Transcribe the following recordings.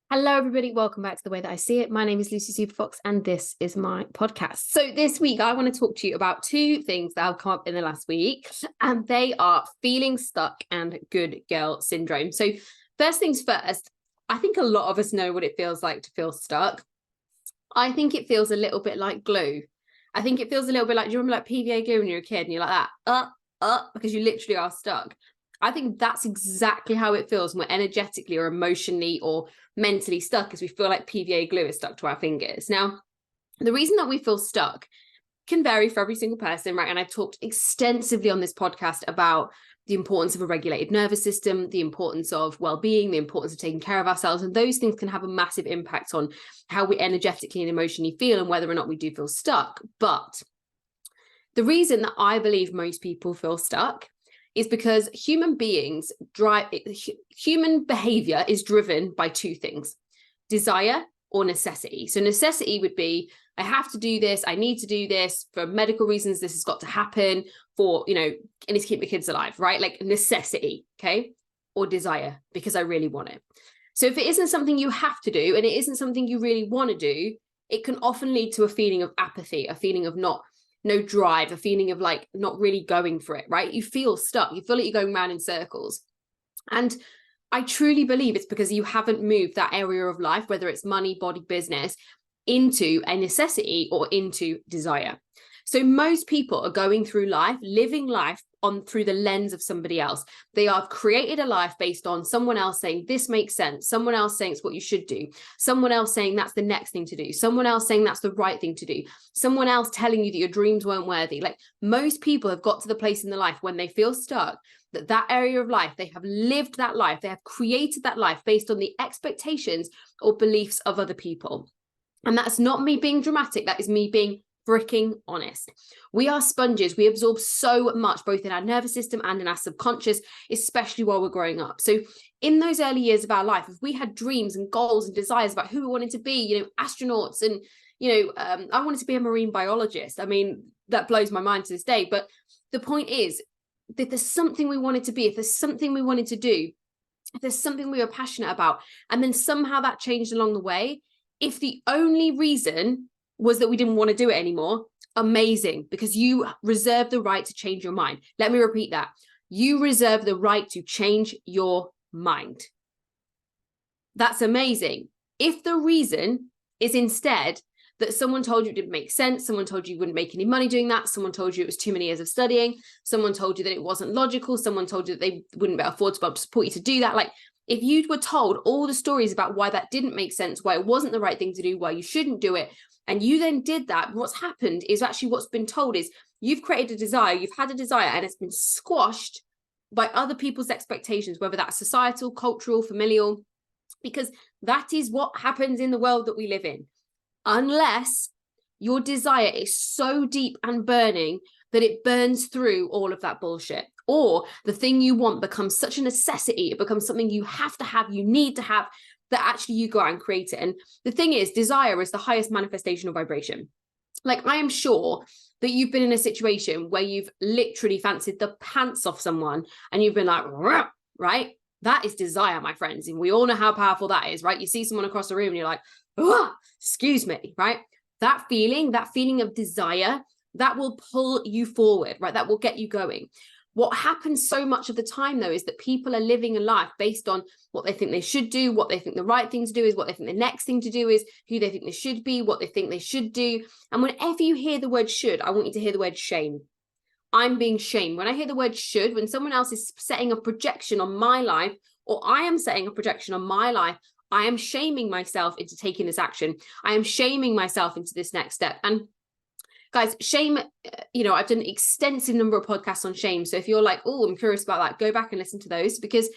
Hello, everybody. Welcome back to The Way That I See It. My name is Lucy Superfox, and this is my podcast. So this week, I want to talk to you about two things that have come up in the last week, and they are feeling stuck and good girl syndrome. So first things first, I think a lot of us know what it feels like to feel stuck. I think it feels a little bit like glue. I think it feels a little bit like, do you remember like PVA glue when you're a kid and you're like that, because you literally are stuck. I think that's exactly how it feels when we're energetically or emotionally or mentally stuck, as we feel like PVA glue is stuck to our fingers. Now, the reason that we feel stuck can vary for every single person, right? And I've talked extensively on this podcast about the importance of a regulated nervous system, the importance of well-being, the importance of taking care of ourselves. And those things can have a massive impact on how we energetically and emotionally feel and whether or not we do feel stuck. But the reason that I believe most people feel stuck is because human behavior is driven by two things: desire or necessity. So necessity would be, I have to do this, I need to do this for medical reasons, this has got to happen for, I need to keep the kids alive, right? Like necessity, okay? Or desire, because I really want it. So if it isn't something you have to do and it isn't something you really want to do, it can often lead to a feeling of apathy, a feeling of no drive, a feeling of like not really going for it, right? You feel stuck. You feel like you're going around in circles. And I truly believe it's because you haven't moved that area of life, whether it's money, body, business, into a necessity or into desire. So most people are going through life, living life through the lens of somebody else. They have created a life based on someone else saying this makes sense, someone else saying it's what you should do, someone else saying that's the next thing to do, someone else saying that's the right thing to do, someone else telling you that your dreams weren't worthy. Like most people have got to the place in their life when they feel stuck, that area of life, they have lived that life, they have created that life based on the expectations or beliefs of other people. And that's not me being dramatic, that is me being freaking honest. We are sponges. We absorb so much, both in our nervous system and in our subconscious, especially while we're growing up. So in those early years of our life, if we had dreams and goals and desires about who we wanted to be, astronauts and, I wanted to be a marine biologist. I mean, that blows my mind to this day. But the point is that there's something we wanted to be, if there's something we wanted to do, if there's something we were passionate about, and then somehow that changed along the way, if the only reason was that we didn't want to do it anymore, amazing, because you reserve the right to change your mind. Let me repeat that. You reserve the right to change your mind. That's amazing. If the reason is instead that someone told you it didn't make sense, someone told you wouldn't make any money doing that, someone told you it was too many years of studying, someone told you that it wasn't logical, someone told you that they wouldn't be able to afford to support you to do that, like if you were told all the stories about why that didn't make sense, why it wasn't the right thing to do, why you shouldn't do it, and you then did that, what's happened is actually what's been told is you've created a desire, you've had a desire, and it's been squashed by other people's expectations, whether that's societal, cultural, familial, because that is what happens in the world that we live in. Unless your desire is so deep and burning that it burns through all of that bullshit. Or the thing you want becomes such a necessity, it becomes something you have to have, you need to have, that actually you go out and create it. And the thing is, desire is the highest manifestation of vibration. Like, I am sure that you've been in a situation where you've literally fancied the pants off someone and you've been like, right? That is desire, my friends. And we all know how powerful that is, right? You see someone across the room and you're like, excuse me, right? That feeling of desire, that will pull you forward, right? That will get you going. What happens so much of the time, though, is that people are living a life based on what they think they should do, what they think the right thing to do is, what they think the next thing to do is, who they think they should be, what they think they should do. And whenever you hear the word should, I want you to hear the word shame. I'm being shamed. When I hear the word should, when someone else is setting a projection on my life, or I am setting a projection on my life, I am shaming myself into taking this action. I am shaming myself into this next step. And guys, shame, I've done an extensive number of podcasts on shame. So if you're like, oh, I'm curious about that, go back and listen to those, because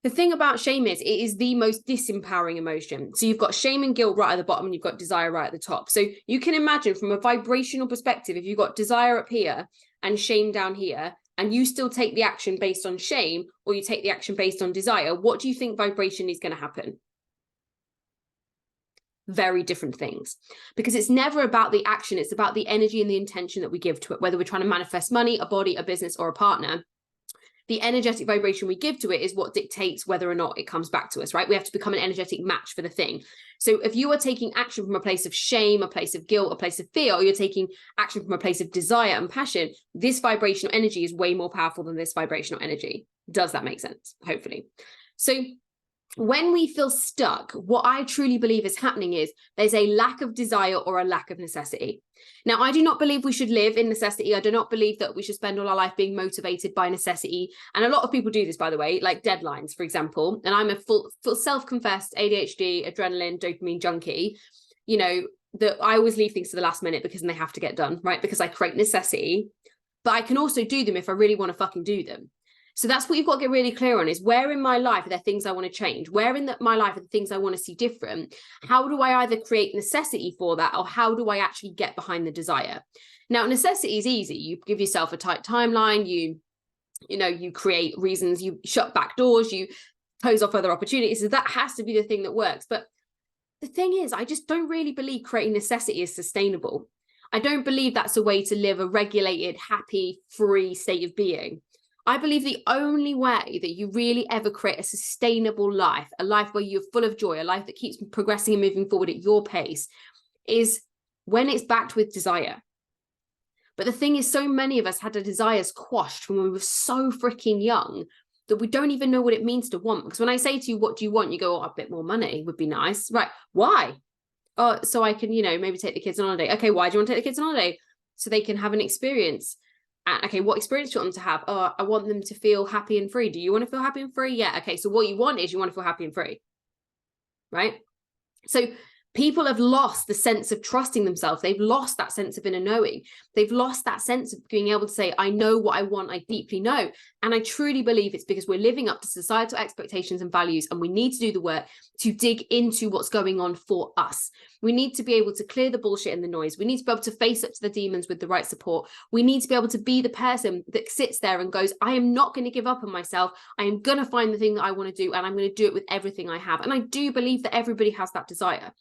the thing about shame is it is the most disempowering emotion. So you've got shame and guilt right at the bottom and you've got desire right at the top. So you can imagine from a vibrational perspective, if you've got desire up here and shame down here, and you still take the action based on shame, or you take the action based on desire, what do you think vibration is going to happen? Very different things, because it's never about the action. It's about the energy and the intention that we give to it, whether we're trying to manifest money, a body, a business, or a partner. the energetic vibration we give to it is what dictates whether or not it comes back to us, right? We have to become an energetic match for the thing. So if you are taking action from a place of shame, a place of guilt, a place of fear, or you're taking action from a place of desire and passion, this vibrational energy is way more powerful than this vibrational energy. Does that make sense? Hopefully. So when we feel stuck, what I truly believe is happening is there's a lack of desire or a lack of necessity. Now, I do not believe we should live in necessity. I do not believe that we should spend all our life being motivated by necessity. And a lot of people do this, by the way, like deadlines, for example. And I'm a full self-confessed ADHD, adrenaline, dopamine junkie. You know, that I always leave things to the last minute because then they have to get done, right? Because I create necessity, but I can also do them if I really want to fucking do them. So that's what you've got to get really clear on, is where in my life are there things I want to change? Where in my life are the things I want to see different? How do I either create necessity for that, or how do I actually get behind the desire? Now, necessity is easy. You give yourself a tight timeline, you create reasons, you shut back doors, you close off other opportunities. So that has to be the thing that works. But the thing is, I just don't really believe creating necessity is sustainable. I don't believe that's a way to live a regulated, happy, free state of being. I believe the only way that you really ever create a sustainable life, a life where you're full of joy, a life that keeps progressing and moving forward at your pace, is when it's backed with desire. But the thing is, so many of us had our desires quashed when we were so freaking young that we don't even know what it means to want. Because when I say to you, what do you want? You go, oh, a bit more money would be nice. Right. Why? Oh, so I can, maybe take the kids on holiday. Okay, why do you want to take the kids on holiday? So they can have an experience. Okay, what experience do you want them to have? Oh, I want them to feel happy and free. Do you want to feel happy and free? Yeah. Okay, so what you want is you want to feel happy and free, right? So people have lost the sense of trusting themselves. They've lost that sense of inner knowing. They've lost that sense of being able to say, I know what I want, I deeply know. And I truly believe it's because we're living up to societal expectations and values, and we need to do the work to dig into what's going on for us. We need to be able to clear the bullshit and the noise. We need to be able to face up to the demons with the right support. We need to be able to be the person that sits there and goes, I am not going to give up on myself. I am going to find the thing that I want to do, and I'm going to do it with everything I have. And I do believe that everybody has that desire.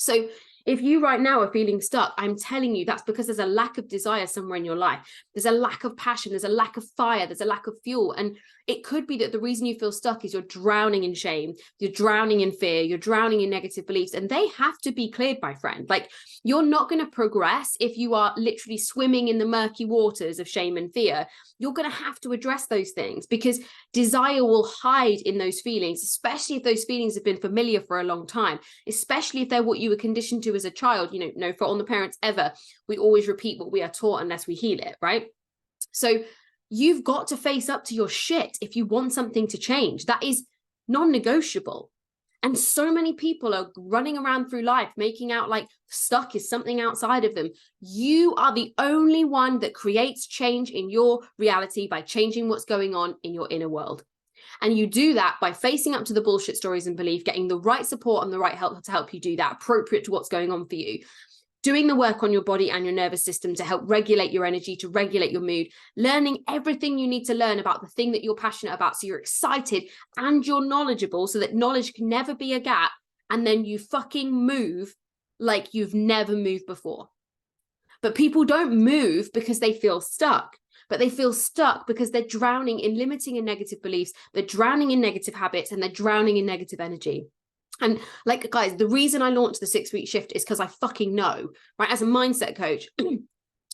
So if you right now are feeling stuck, I'm telling you that's because there's a lack of desire somewhere in your life. There's a lack of passion. There's a lack of fire. There's a lack of fuel. And it could be that the reason you feel stuck is you're drowning in shame. You're drowning in fear. You're drowning in negative beliefs. And they have to be cleared, my friend. Like, you're not going to progress if you are literally swimming in the murky waters of shame and fear. You're going to have to address those things, because desire will hide in those feelings, especially if those feelings have been familiar for a long time, especially if they're what you were conditioned to as a child. No fault on the parents ever. We always repeat what we are taught unless we heal it, right? So you've got to face up to your shit if you want something to change. That is non-negotiable. And so many people are running around through life making out like stuck is something outside of them. You are the only one that creates change in your reality by changing what's going on in your inner world. And you do that by facing up to the bullshit stories and belief, getting the right support and the right help to help you do that, appropriate to what's going on for you. Doing the work on your body and your nervous system to help regulate your energy, to regulate your mood, learning everything you need to learn about the thing that you're passionate about, so you're excited and you're knowledgeable, so that knowledge can never be a gap, and then you fucking move like you've never moved before. But people don't move because they feel stuck, but they feel stuck because they're drowning in limiting and negative beliefs, they're drowning in negative habits, and they're drowning in negative energy. And like, guys, the reason I launched the 6-week shift is because I fucking know, right? As a mindset coach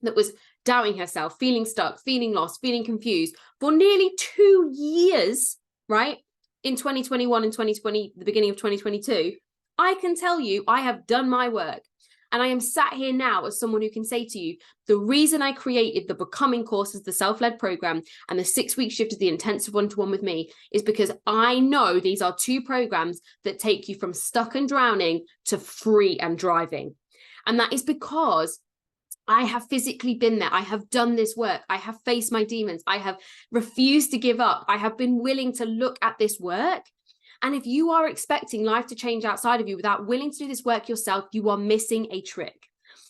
that was doubting herself, feeling stuck, feeling lost, feeling confused for nearly 2 years, right? In 2021 and 2020, the beginning of 2022, I can tell you I have done my work. And I am sat here now as someone who can say to you, the reason I created the Becoming course as the self-led program and the 6-week shift as the intensive one-to-one with me is because I know these are 2 programs that take you from stuck and drowning to free and driving. And that is because I have physically been there. I have done this work. I have faced my demons. I have refused to give up. I have been willing to look at this work. And if you are expecting life to change outside of you without willing to do this work yourself, you are missing a trick.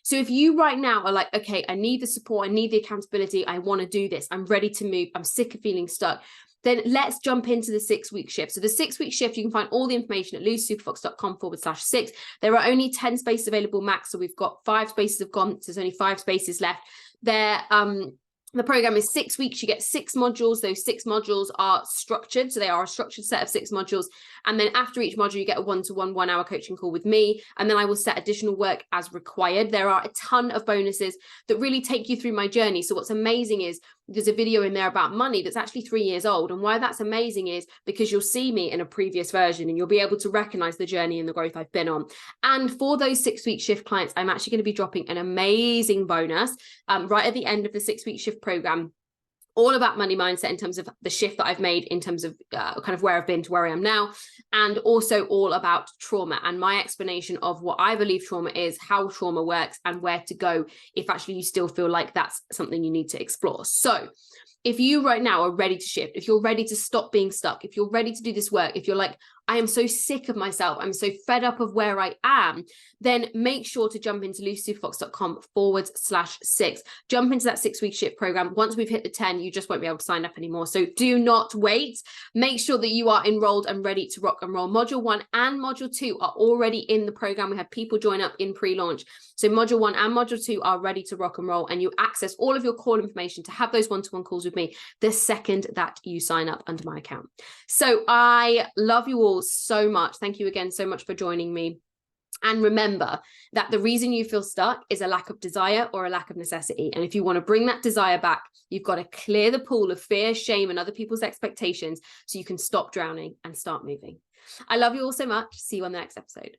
So if you right now are like, okay, I need the support, I need the accountability, I want to do this, I'm ready to move, I'm sick of feeling stuck, then let's jump into the 6-week shift. So the 6-week shift, you can find all the information at lucysuperfox.com/6. There are only 10 spaces available max. So we've got 5 spaces have gone, so there's only 5 spaces left. The program is 6 weeks. You get 6 modules. Those 6 modules are structured. So they are a structured set of 6 modules. And then after each module, you get a one-to-one 1-hour coaching call with me. And then I will set additional work as required. There are a ton of bonuses that really take you through my journey. So what's amazing is there's a video in there about money that's actually 3 years old. And why that's amazing is because you'll see me in a previous version and you'll be able to recognize the journey and the growth I've been on. And for those 6-week shift clients, I'm actually going to be dropping an amazing bonus right at the end of the 6-week shift program, all about money mindset in terms of the shift that I've made in terms of kind of where I've been to where I am now, and also all about trauma and my explanation of what I believe trauma is, how trauma works, and where to go if actually you still feel like that's something you need to explore. So if you right now are ready to shift, if you're ready to stop being stuck, if you're ready to do this work, if you're like, I am so sick of myself, I'm so fed up of where I am, then make sure to jump into lucysuperfox.com/6. Jump into that 6-week shift program. Once we've hit the 10, you just won't be able to sign up anymore. So do not wait. Make sure that you are enrolled and ready to rock and roll. Module 1 and Module 2 are already in the program. We had people join up in pre-launch. So Module 1 and Module 2 are ready to rock and roll, and you access all of your call information to have those one-to-one calls with me the second that you sign up under my account. So I love you all so much. Thank you again so much for joining me. And remember that the reason you feel stuck is a lack of desire or a lack of necessity. And if you want to bring that desire back, you've got to clear the pool of fear, shame, and other people's expectations so you can stop drowning and start moving. I love you all so much. See you on the next episode.